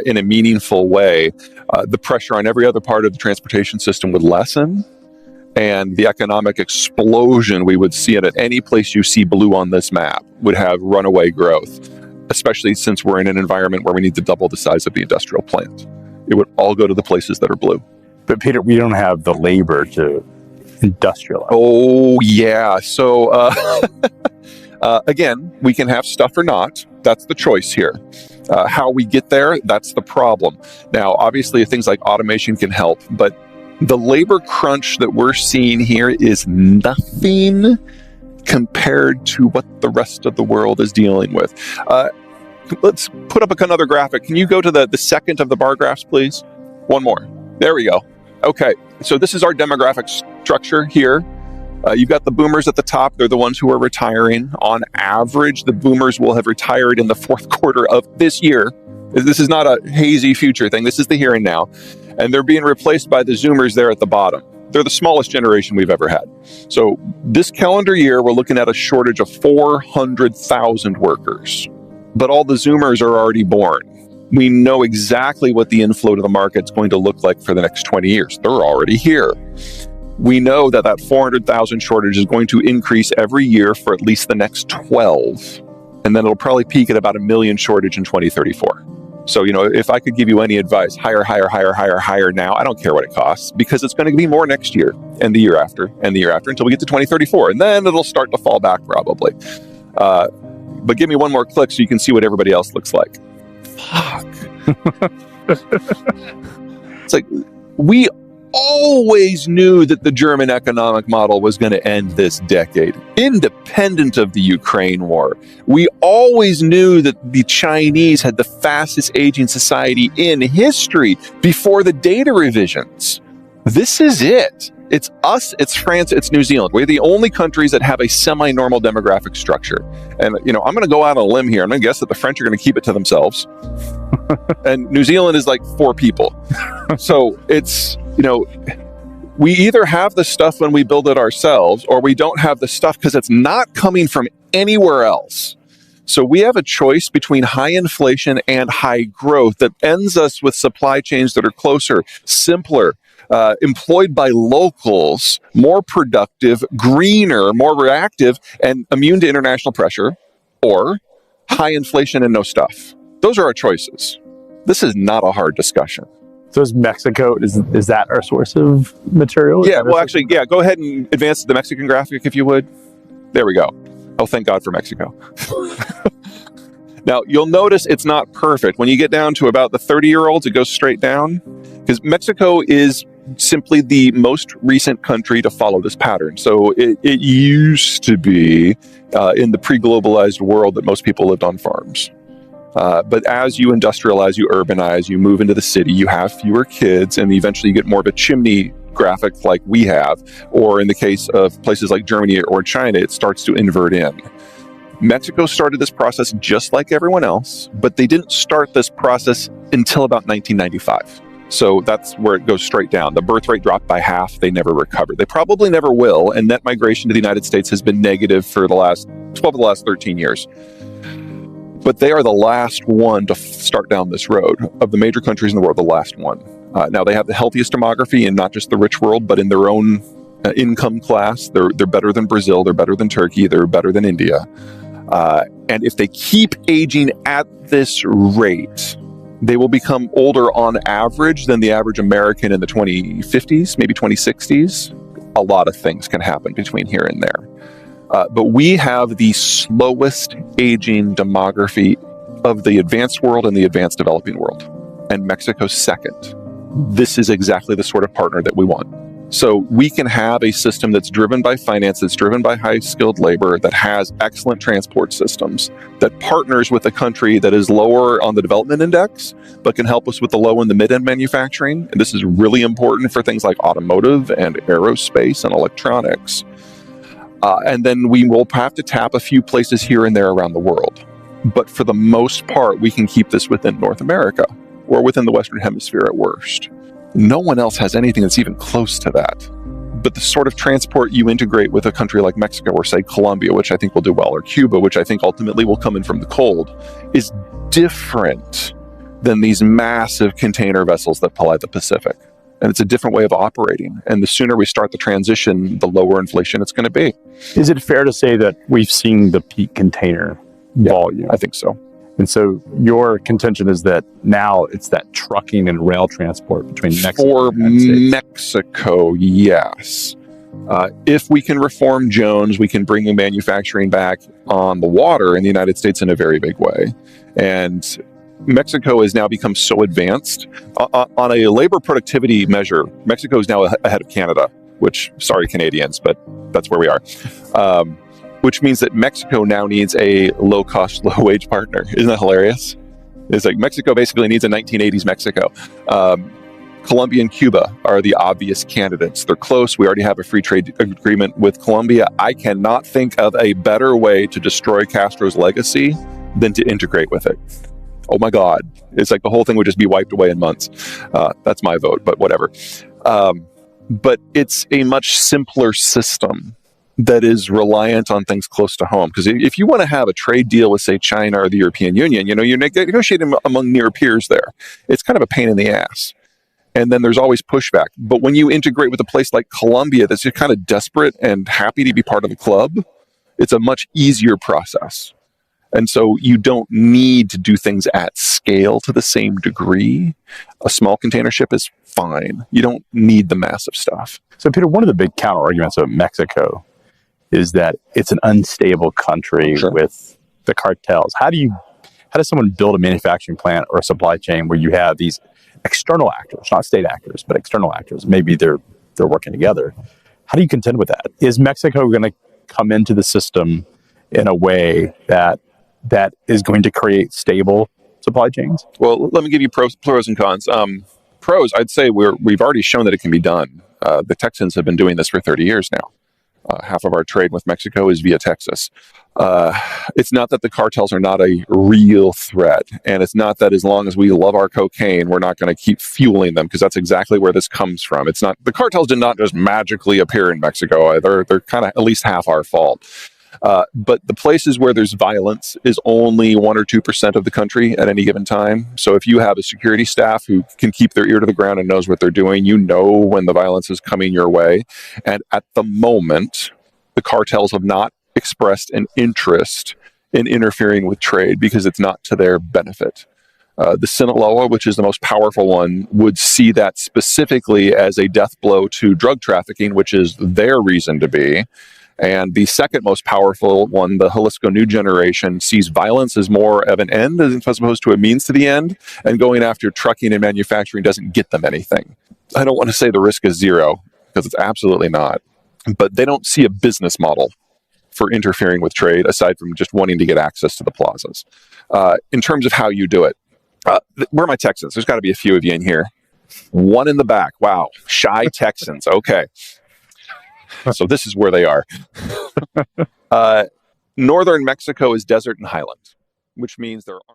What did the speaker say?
in a meaningful way, the pressure on every other part of the transportation system would lessen, and the economic explosion we would see at any place you see blue on this map would have runaway growth, especially since we're in an environment where we need to double the size of the industrial plant. It would all go to the places that are blue. But Peter, we don't have the labor to industrialize. Oh, yeah. So, again, we can have stuff or not. That's the choice here. How we get there, that's the problem. Now, obviously, things like automation can help, but the labor crunch that we're seeing here is nothing compared to what the rest of the world is dealing with. Let's put up another graphic. Can you go to the second of the bar graphs, please? One more. There we go. Okay, so this is our demographic structure here. You've got the boomers at the top. They're the ones who are retiring. On average, the boomers will have retired in the fourth quarter of this year. This is not a hazy future thing. This is the here and now. And they're being replaced by the Zoomers there at the bottom. They're the smallest generation we've ever had. So this calendar year, we're looking at a shortage of 400,000 workers. But all the Zoomers are already born. We know exactly what the inflow to the market's going to look like for the next 20 years. They're already here. We know that 400,000 shortage is going to increase every year for at least the next 12. And then it'll probably peak at about 1 million shortage in 2034. So, if I could give you any advice, hire now. I don't care what it costs, because it's going to be more next year and the year after and the year after until we get to 2034. And then it'll start to fall back probably. But give me one more click so you can see what everybody else looks like. Fuck. It's like, we always knew that the German economic model was going to end this decade, independent of the Ukraine war. We always knew that the Chinese had the fastest aging society in history before the data revisions. This is it. It's us, it's France, it's New Zealand. We're the only countries that have a semi-normal demographic structure. And, I'm going to go out on a limb here. I'm going to guess that the French are going to keep it to themselves. And New Zealand is like 4 people. So it's, we either have the stuff when we build it ourselves, or we don't have the stuff because it's not coming from anywhere else. So we have a choice between high inflation and high growth that ends us with supply chains that are closer, simpler, employed by locals, more productive, greener, more reactive, and immune to international pressure, or high inflation and no stuff. Those are our choices. This is not a hard discussion. So is Mexico, is that our source of material? Yeah, well, actually, go ahead and advance the Mexican graphic if you would. There we go. Oh, thank God for Mexico. Now, you'll notice it's not perfect. When you get down to about the 30-year-olds, it goes straight down, because Mexico is simply the most recent country to follow this pattern. So it used to be in the pre-globalized world that most people lived on farms. But as you industrialize, you urbanize, you move into the city, you have fewer kids, and eventually you get more of a chimney graphic like we have. Or in the case of places like Germany or China, it starts to invert in. Mexico started this process just like everyone else, but they didn't start this process until about 1995. So that's where it goes straight down. The birth rate dropped by half. They never recovered. They probably never will. And net migration to the United States has been negative for the last 12 of the last 13 years. But they are the last one to start down this road. Of the major countries in the world, the last one. Now, they have the healthiest demography in not just the rich world, but in their own income class. They're better than Brazil. They're better than Turkey. They're better than India. And if they keep aging at this rate, they will become older on average than the average American in the 2050s, maybe 2060s. A lot of things can happen between here and there. But we have the slowest aging demography of the advanced world and the advanced developing world. And Mexico's second. This is exactly the sort of partner that we want. So we can have a system that's driven by finance, that's driven by high-skilled labor, that has excellent transport systems, that partners with a country that is lower on the development index, but can help us with the low and the mid-end manufacturing. And this is really important for things like automotive and aerospace and electronics. And then we will have to tap a few places here and there around the world. But for the most part, we can keep this within North America or within the Western Hemisphere at worst. No one else has anything that's even close to that. But the sort of transport you integrate with a country like Mexico or, say, Colombia, which I think will do well, or Cuba, which I think ultimately will come in from the cold, is different than these massive container vessels that ply the Pacific. And it's a different way of operating. And the sooner we start the transition, the lower inflation it's going to be. Is it fair to say that we've seen the peak container volume? I think so. And so your contention is that now it's that trucking and rail transport between Mexico For and the United States. Mexico, yes. If we can reform Jones, we can bring the manufacturing back on the water in the United States in a very big way. And Mexico has now become so advanced. On a labor productivity measure, Mexico is now ahead of Canada, which, sorry, Canadians, but that's where we are. Which means that Mexico now needs a low-cost, low-wage partner. Isn't that hilarious? It's like Mexico basically needs a 1980s Mexico. Colombia and Cuba are the obvious candidates. They're close. We already have a free trade agreement with Colombia. I cannot think of a better way to destroy Castro's legacy than to integrate with it. Oh my God. It's like the whole thing would just be wiped away in months. That's my vote, but whatever. But it's a much simpler system that is reliant on things close to home. Because if you want to have a trade deal with, say, China or the European Union, you're negotiating among near peers there. It's kind of a pain in the ass. And then there's always pushback. But when you integrate with a place like Colombia that's just kind of desperate and happy to be part of the club, it's a much easier process. And so you don't need to do things at scale to the same degree. A small container ship is fine. You don't need the massive stuff. So, Peter, one of the big counter arguments of Mexico is that it's an unstable country with the cartels. How does someone build a manufacturing plant or a supply chain where you have these external actors, not state actors, but external actors? Maybe they're working together. How do you contend with that? Is Mexico going to come into the system in a way that is going to create stable supply chains? Well, let me give you pros and cons. Pros, I'd say we've already shown that it can be done. The Texans have been doing this for 30 years now. Half of our trade with Mexico is via Texas. It's not that the cartels are not a real threat, and it's not that as long as we love our cocaine, we're not going to keep fueling them, because that's exactly where this comes from. It's not, the cartels did not just magically appear in Mexico. They're kind of at least half our fault. But the places where there's violence is only 1 or 2% of the country at any given time. So if you have a security staff who can keep their ear to the ground and knows what they're doing, you know when the violence is coming your way. And at the moment, the cartels have not expressed an interest in interfering with trade because it's not to their benefit. The Sinaloa, which is the most powerful one, would see that specifically as a death blow to drug trafficking, which is their reason to be. And the second most powerful one, the Jalisco New Generation, sees violence as more of an end as opposed to a means to the end, and going after trucking and manufacturing doesn't get them anything. I don't want to say the risk is zero, because it's absolutely not, but they don't see a business model for interfering with trade aside from just wanting to get access to the plazas. In terms of how you do it, where are my Texans? There's got to be a few of you in here. One in the back. Wow. Shy Texans. Okay. So this is where they are. Northern Mexico is desert and highland, which means there are